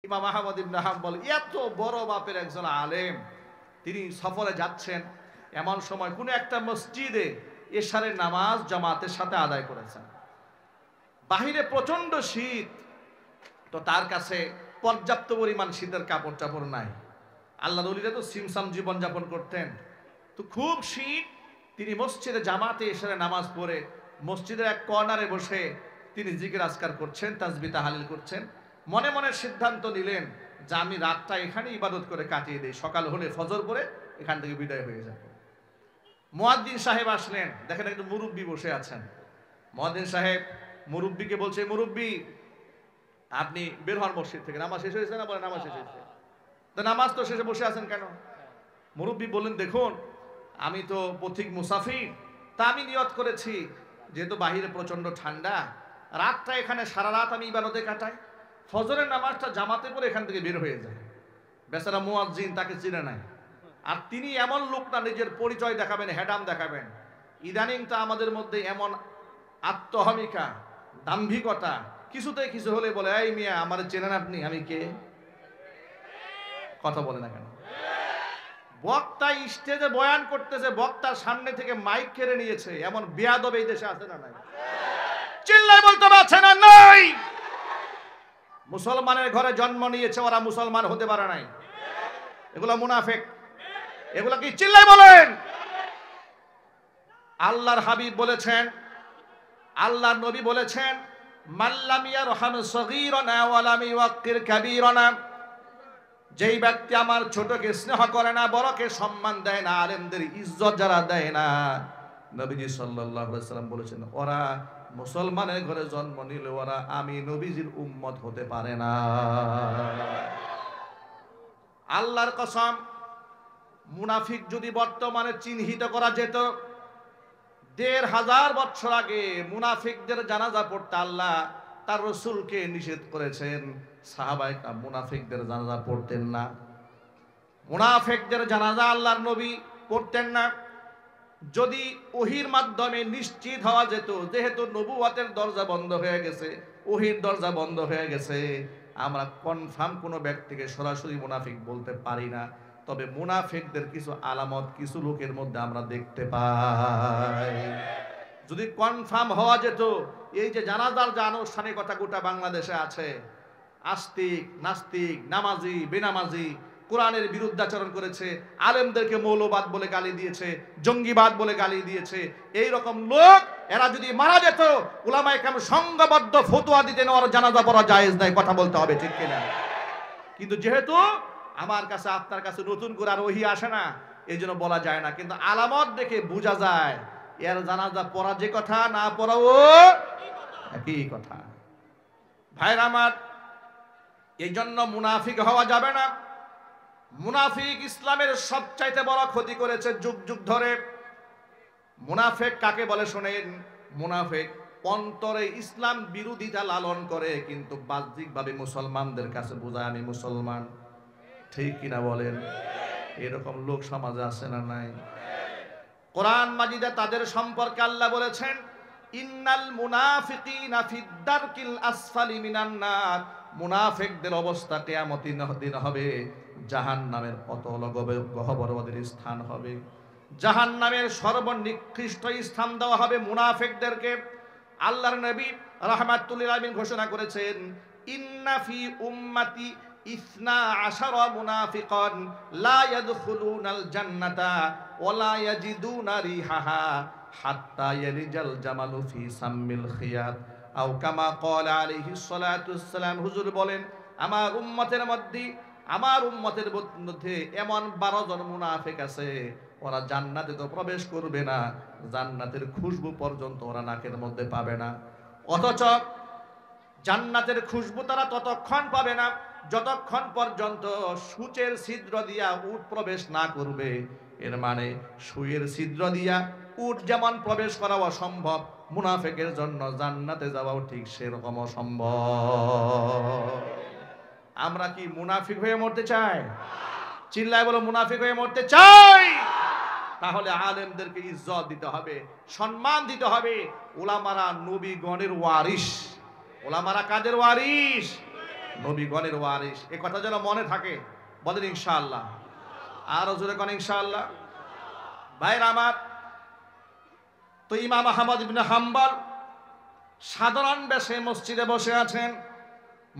ইমাম আহমদ ইবনে হাম্বল এত বড় মাপের একজন আলেম, তিনি সফরে যাচ্ছেন, এমন সময় কোন একটা মসজিদে এশারের নামাজ জামাতের সাথে আদায় করেছেন। বাহিরে প্রচন্ড শীত, তো তার কাছে পর্যাপ্ত পরিমাণ শীতের কাপড় চাপড় নাই। আল্লাহর ওলিরা তো সিমসাম জীবন যাপন করতেন, তো খুব শীত। তিনি মসজিদে জামাতে এশারের নামাজ পড়ে মসজিদের এক কর্নারে বসে তিনি জিকির আজকার করছেন, তাসবিহ তাহলিল করছেন। মনে মনে সিদ্ধান্ত নিলেন যে আমি রাতটা এখানে ইবাদত করে কাটিয়ে দিই, সকাল হলে ফজর পরে এখান থেকে বিদায় হয়ে যাব। মুয়াজ্জিন সাহেব আসলেন, দেখেন একজন মুরব্বী বসে আছেন। মুয়াজ্জিন সাহেব মুরব্বীকে বলছে, মুরব্বী আপনি বের হন মসজিদ থেকে, নামাজ শেষ হয়েছে না? বলে নামাজ শেষ হয়েছে। তো নামাজ তো শেষে বসে আছেন কেন? মুরব্বী বললেন, দেখুন আমি তো পথিক মুসাফির, তা আমি নিয়ত করেছি যেহেতু বাহিরে প্রচন্ড ঠান্ডা, রাতটা এখানে সারা রাত আমি ইবাদতে কাটাই, ফজরের নামাজটা জামাতে পড়ে এখান থেকে বের হয়ে যায়। বেচারা মুয়াজ্জিন তাকে চিনে নাই। আর তিনি এমন লোক না নিজের পরিচয় দেখাবেন, হেডাম দেখাবেন। ইদানিং তো আমাদের মধ্যে এমন আত্মহমিকা, দাম্ভিকতা, কিছুতে কিছু হলে বলে, এই মিয়া আমার চেনেন আপনি, আমি কে? কথা বলে না কেন? বক্তা স্টেজে বয়ান করতেছে, বক্তার সামনে থেকে মাইক কেড়ে নিয়েছে, এমন বেয়াদব এই দেশে আছে না নাই? চিল্লায় বলতে পারছে না? নাই। মুসলমানের ঘরে জন্ম নিয়েছে, ওরা মুসলমান হতে পারে নাই। এগুলো মুনাফিক। এগুলো কি? চিল্লায় বলেন। আল্লাহর হাবিব বলেছেন, আল্লাহর নবী বলেছেন, মাল্লাম ইয়ারহাম সগীরানা ওয়া লাম ইওয়াক্কির কাবীরানা, যেই ব্যক্তি আমার ছোটকে স্নেহ করে না, বড়কে সম্মান দেয় না, আলেমদের ইজ্জত যারা দেয় না, নবীজি সাল্লাল্লাহু আলাইহি ওয়াসাল্লাম বলেছেন ওরা মুসলমানের ঘরে জন্ম নিলে ওরা আমি নবীজির উম্মত হতে পারে না। আল্লাহর কসম, মুনাফিক যদি বর্তমানে চিহ্নিত করা যেত, ১৫০০ বছর আগে মুনাফিকদের জানাজা পড়তে আল্লাহ তার রাসূলকে নিষেধ করেছেন। সাহাবায়ে কেরাম মুনাফিকদের জানাজা পড়তেন না। মুনাফিকদের জানাজা আল্লাহর নবী পড়তেন না। যদি ওহীর মাধ্যমে নিশ্চিত হওয়া যেত যেহেতু নবুয়তের দরজা বন্ধ হয়ে গেছে, ওহীর দরজা বন্ধ হয়ে গেছে, আমরা কনফার্ম কোনো ব্যক্তিকে সরাসরি মুনাফিক বলতে পারি না। তবে মুনাফিকদের কিছু আলামত কিছু লোকের মধ্যে আমরা দেখতে পাই। যদি কনফার্ম হওয়া যেত, এই যে জানাজার যে আনুষ্ঠানিকতা গোটা বাংলাদেশে আছে, আস্তিক নাস্তিক, নামাজি বেনামাজি, কোরআনের বিরুদ্ধাচরণ করেছে, আলেমদেরকে মৌলবাদ বলে গালি দিয়েছে, জঙ্গিবাদ বলে গালি দিয়েছে, এই রকম লোক এরা যদি মারা যেত, উলামায়ে কেরাম সংঘবদ্ধ ফতোয়া দিতেন ওর জানাজা পড়া জায়েজ নাই। কথা বলতে হবে, ঠিক কিনা? কিন্তু যেহেতু আমার কাছে আপনার কাছে নতুন করে আর ওহী আসে না, এই জন্য বলা যায় না। কিন্তু আলামত দেখে বোঝা যায় এর জানাজা পড়া যে কথা, না পড়াও একই কথা। ভাইরা আমার, এই জন্য মুনাফিক হওয়া যাবে না। মুনাফিক ইসলামের সবচাইতে বড় ক্ষতি করেছে যুগ যুগ ধরে। মুনাফিক কাকে বলে শোনেন? মুনাফিক অন্তরে ইসলাম বিরোধিতা লালন করে, কিন্তু বাহ্যিকভাবে মুসলমানদের কাছে বোঝায় আমি মুসলমান। ঠিক কিনা বলেন? এরকম লোক সমাজে আছে না নাই? কোরআন মাজিদে তাদের সম্পর্কে আল্লাহ বলেছেন, ইন্নাল মুনাফিকিনা ফিদ দারকিল আসফালি মিনান নার, মুনাফিকদের অবস্থা কিয়ামতের দিন হবে জাহান্নামের অতল গহ্বরের স্থান হবে। জাহান্নামের সর্বনিকৃষ্ট স্থান দেওয়া হবে মুনাফিকদেরকে। আল্লাহর নবী রাহমাতুল লিল আলামিন ঘোষণা করেছেন, ইন্না ফি উম্মতি 12 মুনাফিকান লা ইয়াদখুলুনাল জান্নাতা ওয়া লা ইয়াজিদুনা রিহাহা হাত্তা ইয়ালিজাল জামালু ফি সাম্মিল খিয়াত আও কামা ক্বালা আলাইহিস সালাতু ওয়াসসালাম। হুজুর বলেন, আমার উম্মতের মধ্যে এমন 12 জন মুনাফিক আছে, ওরা জান্নাতে তো প্রবেশ করবে না, জান্নাতের খুশবু পর্যন্ত ওরা নাকের মধ্যে পাবে না। অথচ জান্নাতের খুশবু তারা ততক্ষণ পাবে না যতক্ষণ পর্যন্ত সূচের ছিদ্র দিয়া উট প্রবেশ না করবে। এর মানে সুয়ের ছিদ্র দিয়া উট যেমন প্রবেশ করা অসম্ভব, মুনাফিকের জন্য জান্নাতে যাওয়াও ঠিক সেরকম অসম্ভব। আমরা কি মুনাফিক হয়ে মরতে চাই? চিল্লায় বলো, মুনাফিক হয়ে মরতে চাই? তাহলে আলেমদেরকে ইজ্জত দিতে হবে, সম্মান দিতে হবে। ওলামারা নবীগণের ওয়ারিস। ওলামারা কাদের ওয়ারিস? নবীগণের ওয়ারিস। এ কথা যেন মনে থাকে, বলেন ইনশাআল্লাহ। আরো জোরে কোন ইনশাআল্লাহ। ভাইরা আমার, তো ইমাম আহমদ ইবনে হাম্বল সাধারণ বেশে মসজিদে বসে আছেন।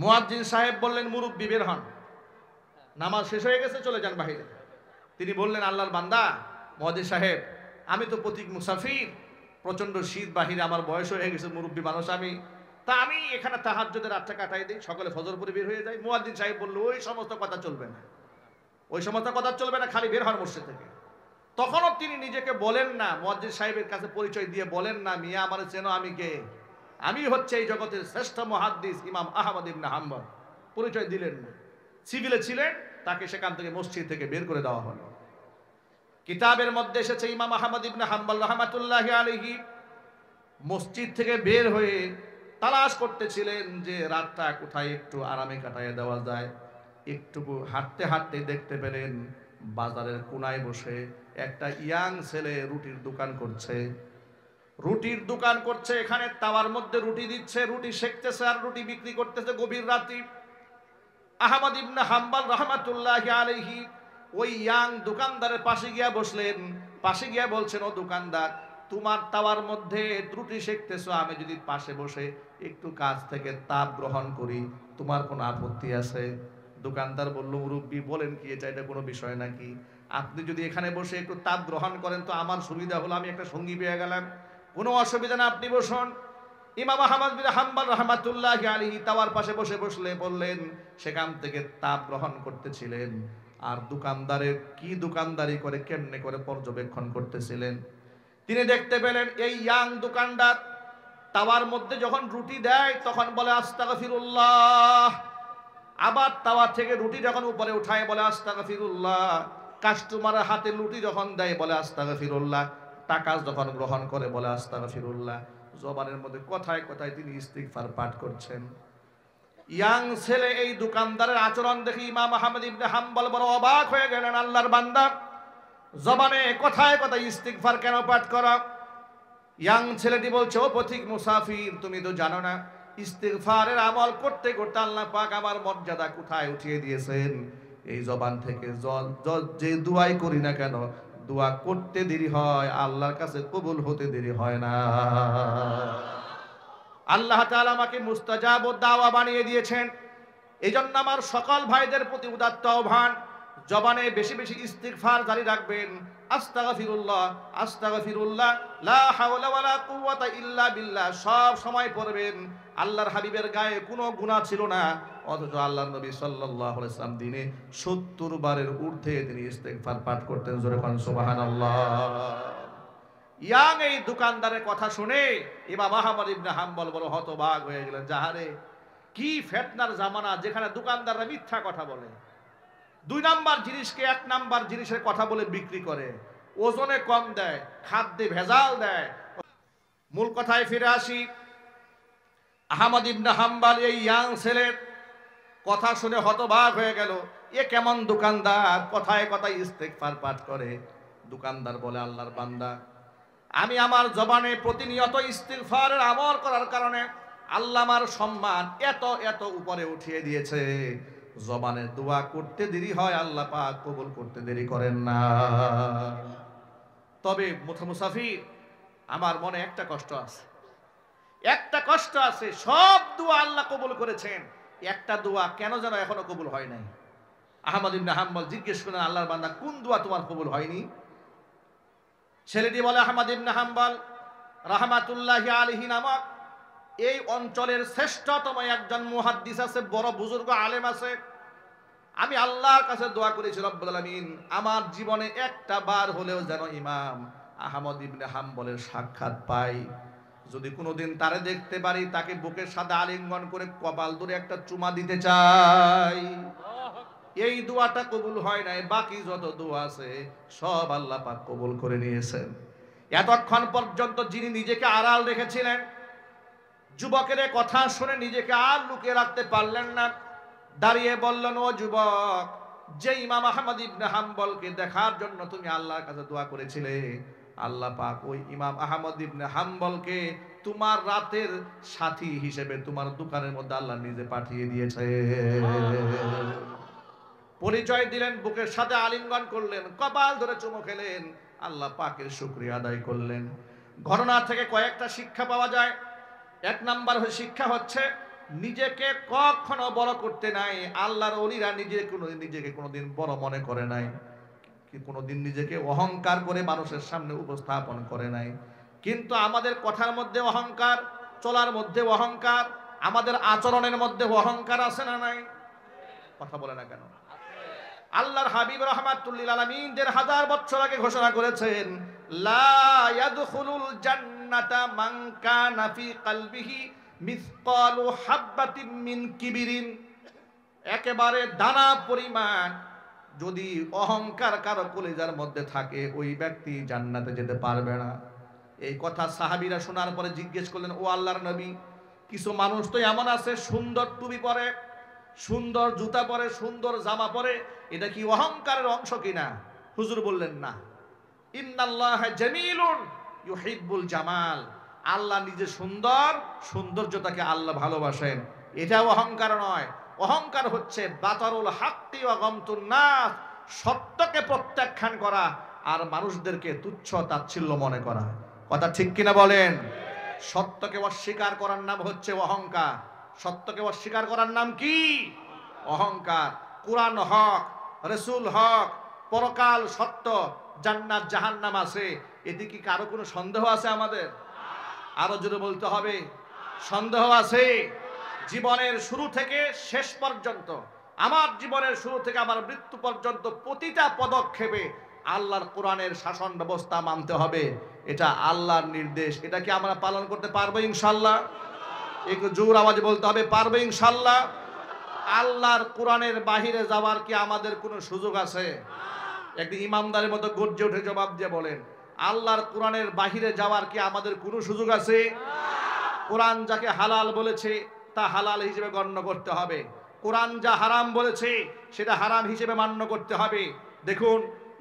মুয়াজ্জিন সাহেব বললেন, মুরব্বি বের হন, নামাজ শেষ হয়ে গেছে, চলে যান বাহিরে। তিনি বললেন, আল্লাহর বান্দা মুয়াজ্জিন সাহেব, আমি তো পথিক মুসাফির, প্রচন্ড শীত, বাহিরে আমার বয়স হয়ে গেছে, মুরব্বী মানুষ আমি, তা আমি এখানে তাহাজ্জুদের রাতটা কাটাই দিই, সকালে ফজর পরে বের হয়ে যাই। মুয়াজ্জিন সাহেব বলল, ওই সমস্ত কথা চলবে না, ওই সমস্ত কথা চলবে না, খালি বের হন মসজিদ থেকে। তখনও তিনি নিজেকে বলেন না, মুয়াজ্জিন সাহেবের কাছে পরিচয় দিয়ে বলেন না, মিয়া আমার চেনো, আমি কে? আমি হচ্ছে এই জগতের শ্রেষ্ঠ মুহাদ্দিস ইমাম আহমদ ইবনে হাম্বল। পরিচয় দিলেন না। সিভিলে ছিলেন, তাকে সেখান থেকে মসজিদ থেকে বের করে দেওয়া হলো। কিতাবের মধ্যে এসেছে, ইমাম আহমদ ইবনে হাম্বল রাহমাতুল্লাহি আলাইহি মসজিদ থেকে বের হয়ে তালাশ করতেছিলেন যে রাতটা কোথায় একটু আরামে কাটাইয়া দেওয়া যায়। একটু হাঁটতে হাঁটতে দেখতে পেলেন বাজারের কোনায় বসে একটা ইয়াং ছেলে রুটির দোকান করছে। রুটির দোকান করছে, এখানে তাওয়ার মধ্যে রুটি দিচ্ছে, রুটি সেকতেছে আর রুটি বিক্রি করতেছে গভীর রাতে। আহমদ ইবনে হাম্বল রাহমাতুল্লাহি আলাইহি ওই ইয়াং দোকানদারের পাশে গিয়া বসলেন। পাশে গিয়া বলছেন, ও দোকানদার, তোমার তাওয়ার মধ্যে রুটি সেকতেছো, আমি যদি পাশে বসে একটু কাছ থেকে তাপ গ্রহণ করি, তোমার কোনো আপত্তি আছে? দোকানদার বলল, মুরব্বি বলেন কি, এটা কোনো বিষয় নাকি? আপনি যদি এখানে বসে একটু তাপ গ্রহণ করেন তো আমার সুবিধা হলো, আমি একটা সঙ্গী পেয়ে গেলাম, কোনো অসুবিধা না, আপনি বসুন। ইমাম আহমদ বিন হাম্বল রাহমাতুল্লাহি আলাইহি তাওয়ার পাশে বসলে বললেন, সেখান থেকে তাপ গ্রহণ করতেছিলেন। আর দোকানদারের কি দোকানদারি করে, কেমনে করে পর্যবেক্ষণ করতেছিলেন। তিনি দেখতে পেলেন এই ইয়াং দোকানদার তাওয়ার মধ্যে যখন রুটি দেয় তখন বলে আস্তাগফিরুল্লাহ, আবার তাওয়া থেকে রুটি যখন উপরে উঠায় বলে আস্তাগফিরুল্লাহ, কাস্টমারের হাতে রুটি যখন দেয় বলে আস্তাগফিরুল্লাহ, টাকা যখন গ্রহণ করে বলে আস্তাগফিরুল্লাহ। জবানের মধ্যে কথায় কথায় তিনি ইস্তিগফার পাঠ করছেন। ইয়াং ছেলে এই দোকানদারের আচরণ দেখে ইমাম আহমদ ইবনে হাম্বল বড় অবাক হয়ে গেলেন, আল্লাহর বান্দা জবানে কথায় কথায় ইস্তিগফার কেন পাঠ করা? ইয়াং ছেলেটি বলছে, ও পথিক মুসাফির, তুমি তো জানো না ইস্তিগফারের আমল করতে করতে আল্লাহ পাক আমার মর্যাদা কোথায় উঠিয়ে দিয়েছেন। এই জবান থেকে যে দুয়াই করি না কেন, দোয়া করতে দেরি হয়, আল্লাহর কাছে কবুল হতে দেরি হয় না। আল্লাহ তাআলা আমাকে মুস্তাজাব ও দাওয়া বানিয়ে দিয়েছেন। এজন্য আমার সকল ভাইদের প্রতি উদাত্ত আহ্বান, জবানে বেশি বেশি ইস্তিগফার জারি রাখবেন। আস্তাগফিরুল্লাহ আস্তাগফিরুল্লাহ, লা হাওলা ওয়ালা কুওয়াতা ইল্লা বিল্লাহ সব সময় পড়বেন। আল্লাহর হাবিবের গায়ে কোনো গুনাহ ছিল না, অথচ আল্লাহর নবী সাল্লাল্লাহু আলাইহি ওয়াসাল্লাম দিনে ৭০ বারের ঊর্ধ্বে তিনি ইস্তিগফার পাঠ করতেন। জোরে কোন সুবহানাল্লাহ। ইয়াং এই দোকানদারের কথা শুনে ইমাম আহমদ ইবনে হাম্বল বড় হতবাক হয়ে গেলেন। যাহারে কি ফিতনার জামানা, যেখানে দোকানদাররা মিথ্যা কথা বলে, ২ নাম্বার জিনিসকে ১ নাম্বার জিনিসের কথা বলে বিক্রি করে, ওজনে কম দেয়, খাদ্যে ভেজাল দেয়। মূল কথায় ফিরে আসি। আহমদ ইবনে হাম্বল এই ইয়াং ছেলের কথা শুনে হতবাক হয়ে গেল। এ কেমন দোকানদার, কথায় কথায় ইস্তিগফার পাঠ করে। দোকানদার বলে, আল্লাহর বান্দা, আমি আমার জবানে প্রতিনিয়ত ইস্তিগফারের আমল করার কারণে আল্লাহ আমার সম্মান এত এত উপরে উঠিয়ে দিয়েছে। জবানে দোয়া করতে দেরি হয়, আল্লাহ পাক কবুল করতে দেরি করেন না। তবে মুসাফির, আমার মনে একটা কষ্ট আছে, একটা কষ্ট আছে। সব দোয়া আল্লাহ কবুল করেছেন, একটা দোয়া কেন যেন এখনো কবুল হয় নাই। আহমদ ইবনে হাম্বল জিজ্ঞেস করেন, আল্লাহর বান্দা, কোন দোয়া তোমার কবুল হয়নি? ছেলেটি বলে, আহমদ ইবনে হাম্বল রাহমাতুল্লাহি আলাইহি নামক এই অঞ্চলের শ্রেষ্ঠতম একজন মুহাদ্দিস আছে, বড় বুজুর্গ আলেম আছে। আমি আল্লাহর কাছে দোয়া করেছি, রব্বুল আলামিন আমার জীবনে একটা বার হলেও যেন ইমাম আহমদ ইবনে হাম্বলের সাক্ষাৎ পাই। যদি কোনোদিন তারে দেখতে পারি, তাকে বুকের সাথে আলিঙ্গন করে কপাল ধরে একটা চুমা দিতে চাই। এই দোয়াটা কবুল হয় নাই, বাকি যত দোয়া আছে সব আল্লাহ পাক কবুল করে নিয়েছেন। এতক্ষণ পর্যন্ত যিনি নিজেকে আড়াল রেখেছিলেন, যুবকের কথা শুনে নিজেকে আর লুকিয়ে রাখতে পারলেন না, দাঁড়িয়ে বললেন, ও যুবক, যে ইমাম আহমদ ইবনে হাম্বলকে দেখার জন্য তুমি আল্লাহর কাছে দোয়া করেছিলে, আল্লাহ পাক ওই ইমাম আহমদ ইবনে হাম্বলকে তোমার রাতের সাথী হিসেবে তোমার দোকানের মধ্যে আল্লাহ নিজে পাঠিয়ে দিয়েছে। পরিচয় দিলেন, বুকের সাথে আলিঙ্গন করলেন, কপাল ধরে চুমো খেলেন, আল্লাহ পাকের শুকরিয়া আদায় করলেন। ঘটনা থেকে কয়েকটা শিক্ষা পাওয়া যায়। এক নাম্বার শিক্ষা হচ্ছে নিজেকে কখনো বড় করতে নাই। আল্লাহর ওলিরা নিজেকে কোনোদিন বড় মনে করে নাই, কোনোদিন নিজেকে অহংকার করে মানুষের সামনে উপস্থাপন করে নাই। কিন্তু আমাদের কথার মধ্যে অহংকার, চলার মধ্যে অহংকার, আমাদের আচরণের মধ্যে অহংকার আছে না নাই? কথা বলে না কেন? আল্লাহর হাবিব রাহমাতুল্লিল আলামিন ১৫০০ বছর আগে ঘোষণা করেছেন, লা ইয়াদখুলুল জান্নাতা মান কানা ফি কলবিহি মিসকালু হাববাতিন মিন কিবরিন। একেবারে দানা পরিমাণ যদি অহংকার কারো কলিজার মধ্যে থাকে, ওই ব্যক্তি জান্নাতে যেতে পারবে না। এই কথা সাহাবীরা শোনার পরে জিজ্ঞেস করলেন, ও আল্লাহর নবী, কিছু মানুষ তো এমন আছে সুন্দর টুপি পরে, সুন্দর জুতা পরে, সুন্দর জামা পরে, এটা কি অহংকারের অংশ কিনা? হুজুর বললেন, না। ইন্নাল্লাহ জামিলুন ইউহিব্বুল জামাল। আল্লাহ নিজে সুন্দর, সৌন্দর্যতাকে আল্লাহ ভালোবাসেন, এটা অহংকার নয়। অহংকার হচ্ছে বাতারুল হাক্কি ওয়া গামতুন নাস, সত্যকে প্রত্যাখ্যান করা আর মানুষদেরকে তুচ্ছ তাচ্ছিল্য মনে করা। কথা ঠিক কিনা বলেন? সত্যকে অস্বীকার করার নাম হচ্ছে অহংকার। সত্যকে অস্বীকার করার নাম কি? অহংকার। কুরআন হক, রাসূল হক, পরকাল সত্য, জান্নাত জাহান্নাম আছে, এতে কি কারো কোনো সন্দেহ আছে আমাদের? আরো জোরে বলতে হবে, সন্দেহ আছে? জীবনের শুরু থেকে শেষ পর্যন্ত, আমার জীবনের শুরু থেকে আমার মৃত্যু পর্যন্ত প্রতিটা পদক্ষেপে আল্লাহর কোরআনের শাসন ব্যবস্থা মানতে হবে। এটা আল্লাহর নির্দেশ। এটা কি আমরা পালন করতে পারবো ইনশাআল্লাহ? একটু জোর আওয়াজে বলতে হবে, পারবো ইনশাআল্লাহ? আল্লাহর কোরআনের বাহিরে যাওয়ার কি আমাদের কোনো সুযোগ আছে? একটি ইমানদারের মতো গর্জে উঠে জবাব দিয়ে বলেন, আল্লাহর কোরআনের বাহিরে যাওয়ার কি আমাদের কোনো সুযোগ আছে? কোরআন যাকে হালাল বলেছে তা হালাল হিসেবে গণ্য করতে হবে। কোরআন যা হারাম বলেছে সেটা হারাম হিসেবে মান্য করতে হবে। দেখুন,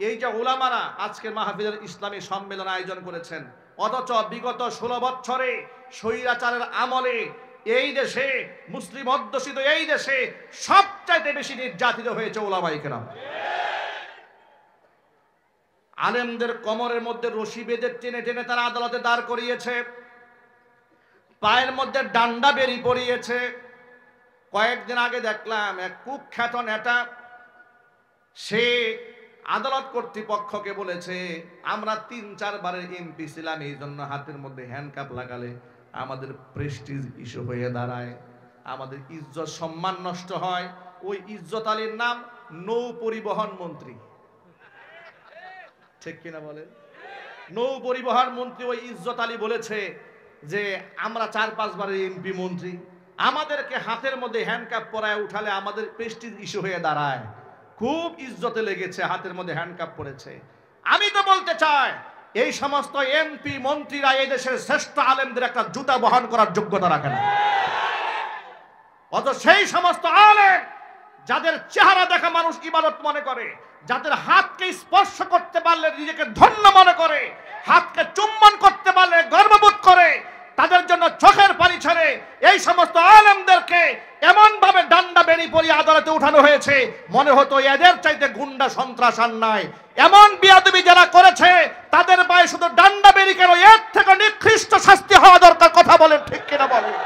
এই যে উলামারা আজকের মাহফিলের ইসলামী সম্মেলন আয়োজন করেছেন, অথচ বিগত 16 বছরে স্বৈরাচারের আমলে এই দেশে, মুসলিম অধ্যুষিত এই দেশে সবচাইতে বেশি নির্যাতিত হয়েছে উলামায়ে কেরাম। আলেমদের কোমরের মধ্যে রশি বেঁধে টেনে টেনে তারা আদালতে দাঁড় করিয়েছে, পায়ের মধ্যে ডান্ডা বেরি পরিয়েছে। কয়েকদিন আগে দেখলাম এক কুখ্যাত নেতা, সে আদালত কর্তৃপক্ষকে বলেছে, আমরা ৩-৪ বারের এমপি ছিলাম, এই জন্য হাতের মধ্যে হ্যান্ডকাপ লাগালে আমাদের প্রেস্টিজ ইস্যু হয়ে দাঁড়ায়, আমাদের ইজ্জত সম্মান নষ্ট হয়। ওই ইজ্জত আলীর নাম নৌ পরিবহন মন্ত্রী। ঠিক কিনা বলেন? নৌ পরিবহন মন্ত্রী ওই ইজ্জত আলী বলেছে যে আমরা ৪-৫ বারের এমপি মন্ত্রী, আমাদেরকে হাতের মধ্যে হ্যান্ডকাপ পরায় উঠালে আমাদের প্রেস্টিজ ইস্যু হয়ে দাঁড়ায়। খুব ইজ্জতে লেগেছে, হাতের মধ্যে হ্যান্ডকাপ পরেছে। আমি তো বলতে চাই, এই সমস্ত এমপি মন্ত্রীরা এই দেশের শ্রেষ্ঠ আলেমদের একটা জুতা বহন করার যোগ্যতা রাখে না। অত সেই সমস্ত আলেম যাদের চেহারা দেখা মানুষ ইবাদত মনে করে, যাদের হাতকে স্পর্শ করতে পারলে নিজেকে ধন্য মনে করে, হাতকে চুম্বন করতে পারলে গর্ববোধ করে, তাদের জন্য চোখের পানি ছেড়ে এই সমস্ত আলেমদেরকে এমন ভাবে ডান্ডা বেরি পরিয়ে আদালতে উঠানো হয়েছে, মনে হতো এদের চাইতে গুন্ডা সন্ত্রাস আর নাই। এমন বিয়াদবি যারা করেছে তাদের পায়ে শুধু ডান্ডা বেরি কেন, এর থেকে নিকৃষ্ট শাস্তি হওয়া দরকার। কথা বলেন ঠিক কিনা বলেন?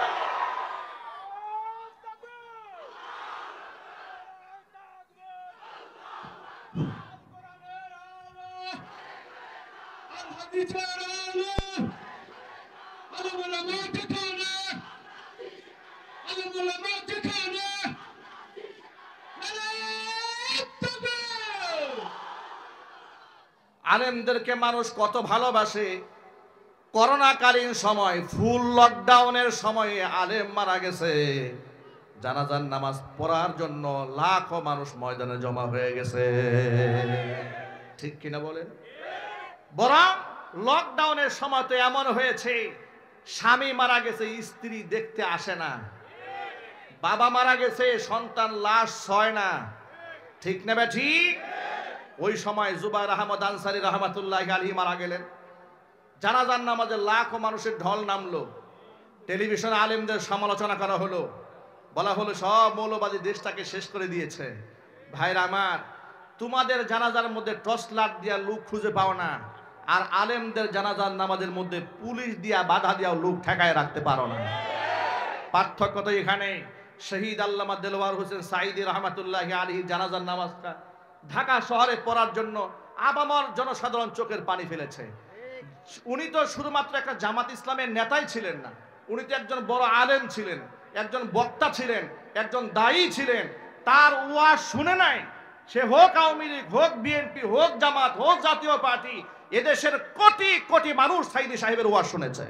আলেমদেরকে মানুষ কত ভালোবাসে। করোনাকালীন সময়, ফুল লকডাউনের সময়ে আলেম মারা গেছে, জানাজার নামাজ পড়ার জন্য লাখো মানুষ ময়দানে জমা হয়ে গেছে। ঠিক কিনা বলেন? বরং লকডাউনের সময় তো এমন হয়েছে, স্বামী মারা গেছে, স্ত্রী দেখতে আসে না, বাবা মারা গেছে, সন্তান লাশ ছয় না। ঠিক নেবে? ঠিক। ওই সময় জুবাইর আহমদ আনসারী রহমাতুল্লাহি আলাইহি মারা গেলেন, জানাজার নামাজে লাখো মানুষের ঢল নামলো। টেলিভিশনে আলেমদের সমালোচনা করা হলো, বলা হলো সব মৌলবাদী দেশটাকে শেষ করে দিয়েছে। ভাইরা আমার, তোমাদের জানাজার মধ্যে টর্চ লাইট দিয়া লোক খুঁজে পাও না, আর আলেমদের জানাজার নামাজের মধ্যে পুলিশ দিয়া বাধা দিয়া লোক ঠেকায় রাখতে পারো না। পার্থক্য তো এখানে। শহীদ আল্লামা দেলোয়ার হোসেন সাঈদী রহমাতুল্লাহি আলাইহি জানাজার নামাজটা ঢাকা শহরে পড়ার জন্য আবামর জনসাধারণ চোখের পানি ফেলেছে। উনি তো শুধুমাত্র একটা জামাত ইসলামের নেতাই ছিলেন না, উনি তো একজন বড় আলেম ছিলেন, একজন বক্তা ছিলেন, একজন দায়ী ছিলেন। তার ওয়াজ শুনে নাই সে, হোক আওয়ামী লীগ, হোক বিএনপি, হোক জামাত, হোক জাতীয় পার্টি, এদেশের কোটি কোটি মানুষ সাঈদী সাহেবের ওয়াজ শুনেছে।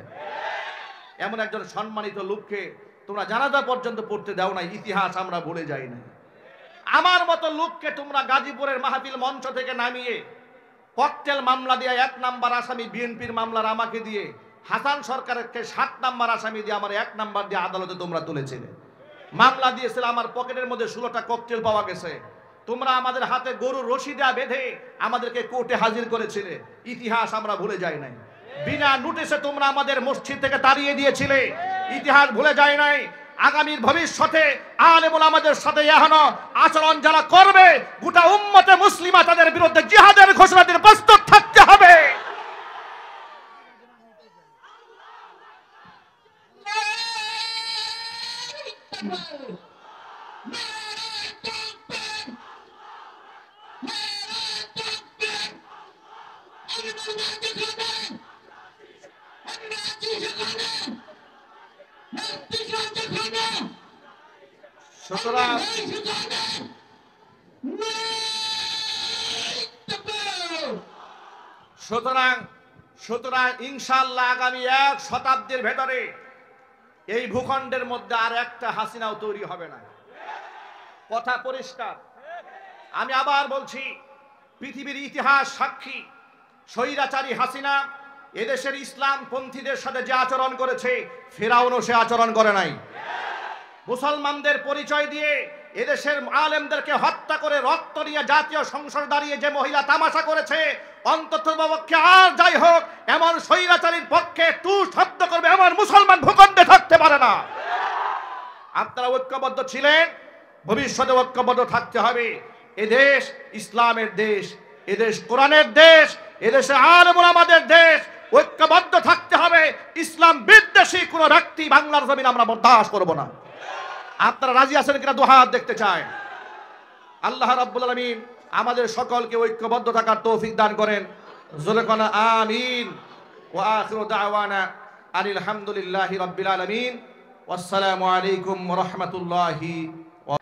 এমন একজন সম্মানিত লোককে তোমরা জানাজা পর্যন্ত পড়তে দাও নাই, ইতিহাস আমরা ভুলে যাই না। আমার মতো লোককে তোমরা গাজীপুরের মাহফিল মঞ্চ থেকে নামিয়ে ককটেল মামলা দিয়ে 1 নাম্বার আসামি, বিএনপির মামলার আমাকে দিয়ে, হাসান সরকারকে 7 নাম্বার আসামি দিয়ে আমার 1 নাম্বার দিয়ে আদালতে তোমরা তুলেছিলে। মামলা দিয়েছিল, আমার পকেটের মধ্যে 16টা ককটেল পাওয়া গেছে। তোমরা আমাদের হাতে গরুর রশি দেয়া বেঁধে আমাদেরকে কোর্টে হাজির করেছিলে, ইতিহাস আমরা ভুলে যাই নাই। বিনা নোটিশে তোমরা আমাদের মসজিদ থেকে তাড়িয়ে দিয়েছিলে, ইতিহাস ভুলে যায় নাই। আগামীর ভবিষ্যতে আলেম ওলামাদের সাথে এখনো আচরণ যারা করবে, গোটা উম্মতে মুসলিমা তাদের বিরুদ্ধে জিহাদের ঘোষণা দিয়ে প্রস্তুত থাকতে হবে। সুতরাং ইনশাআল্লাহ আগামী 1 শতাব্দীর ভেতরে এই ভূখণ্ডের মধ্যে আর একটা হাসিনাও তৈরি হবে না, কথা পরিষ্কার। আমি আবার বলছি, পৃথিবীর ইতিহাস সাক্ষী, স্বৈরাচারী হাসিনা এদেশের ইসলাম পন্থীদের সাথে যে আচরণ করেছে, ফেরাউনও সে আচরণ করে নাই। মুসলমানদের পরিচয় দিয়ে এদেশের আলেমদেরকে হত্যা করে রক্ত নিয়ে জাতীয় সংসদ দাঁড়িয়ে যে মহিলা তামাশা করেছে, অন্ততপক্ষে আর যাই হোক এমন স্বৈরাচারীর পক্ষে টু শব্দ করবে এমন মুসলমান ভূখণ্ডে থাকতে পারে না। আপনারা ঐক্যবদ্ধ ছিলেন, ভবিষ্যতে ঐক্যবদ্ধ থাকতে হবে। এদেশ ইসলামের দেশ, এদেশ কোরআনের দেশ, এদেশে আলেম ওলামাদের দেশ। ঐক্যবদ্ধ থাকতে হবে। ইসলাম বিদ্বেষী কোন ব্যক্তি বাংলার জমিন আমরা বরদাস্ত করব না। আপনারা রাজি আছেন কিনা দু হাত দেখতে চাই। আল্লাহ রাব্বুল আলামিন আমাদের সকলকে ঐক্যবদ্ধ থাকার তৌফিক দান করেন। জোরে কোন আমিন। ওয়া আখিরু দাওয়ানা আলহামদুলিল্লাহি রাব্বিল আলামিন। ওয়াসসালামু আলাইকুম ওয়া রাহমাতুল্লাহি